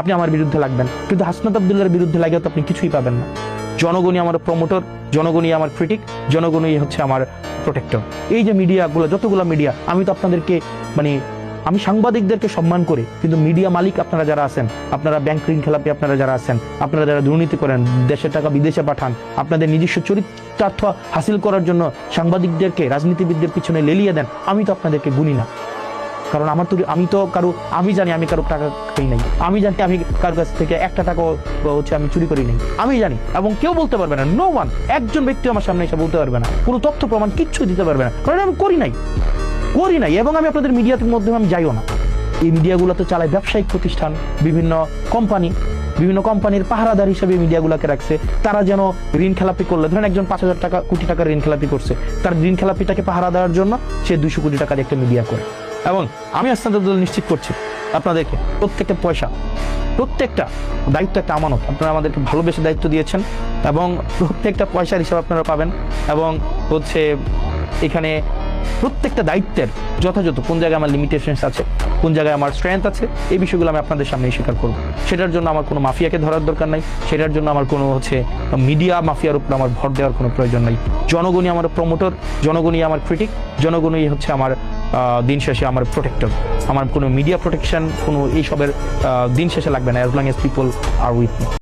আপনি আমার বিরুদ্ধে লাগবেন, কিন্তু হাসনাত আব্দুল্লাহর বিরুদ্ধে লাগে তো আপনি কিছুই পাবেন না। জনগণই আমার প্রমোটর, জনগণই আমার ক্রিটিক, জনগণই হচ্ছে আমার প্রোটেক্টর। এই যে মিডিয়াগুলো, যতগুলো মিডিয়া, আমি তো আপনাদেরকে আমি সাংবাদিকদেরকে সম্মান করি, কিন্তু মিডিয়া মালিক আপনারা যারা আছেন, আপনারা ব্যাংক ঋণ খেলাপি আপনারা যারা আছেন, আপনারা যারা দুর্নীতি করেন, দেশের টাকা বিদেশে পাঠান, আপনাদের নিজস্ব চরিতার্থ হাসিল করার জন্য সাংবাদিকদেরকে রাজনীতিবিদদের পিছনে লেলিয়ে দেন, আমি তো আপনাদেরকে গুনি না। কারণ আমি জানি আমি কারো টাকা খাই নাই, আমি জানি আমি কারো কাছ থেকে একটা টাকা আমি চুরি করি নাই, আমি জানি। এবং কেউ বলতে পারবে না, নো ওয়ান, একজন ব্যক্তি আমার সামনে এসে বলতে পারবে না, কোনো তথ্য প্রমাণ কিচ্ছু দিতে পারবে না, কারণ আমি করি নাই। এবং আমি আপনাদের মিডিয়ার মধ্যে আমি যাইও না। এই মিডিয়াগুলো তো চালায় ব্যবসায়িক প্রতিষ্ঠান, বিভিন্ন কোম্পানির পাহারাদার হিসেবে মিডিয়াগুলোকে রাখছে। তারা যেন ঋণ খেলাপি করলে, ধরেন একজন 5,000 কোটি টাকার ঋণ খেলাপি করছে, তার ঋণ খেলাপিটাকে পাহারা দেওয়ার জন্য সে 200 কোটি টাকার একটা মিডিয়া করে। এবং আমি হাসনাত আব্দুল্লাহ নিশ্চিত করছি আপনাদেরকে, প্রত্যেকটা পয়সা, প্রত্যেকটা দায়িত্ব একটা আমানত, আপনারা আমাদেরকে ভালোবেসে দায়িত্ব দিয়েছেন, এবং প্রত্যেকটা পয়সার হিসাব আপনারা পাবেন। এবং এখানে প্রত্যেকটা দায়িত্বের যথাযথ কোন জায়গায় আমার লিমিটেশনস আছে, কোন জায়গায় আমার স্ট্রেংথ আছে, এই বিষয়গুলো আমি আপনাদের সামনে স্বীকার করব। সেটার জন্য আমার কোনো মাফিয়াকে ধরার দরকার নাই, সেটার জন্য আমার কোনো মিডিয়া মাফিয়ার উপর আমার ভর দেওয়ার কোনো প্রয়োজন নাই। জনগণই আমার প্রমোটর, জনগণই আমার ক্রিটিক, জনগণই আমার দিন শেষে আমার প্রোটেক্টর। আমার কোনো মিডিয়া প্রোটেকশন, কোনো এইসবের দিন শেষে লাগবে না, as long as people are with me.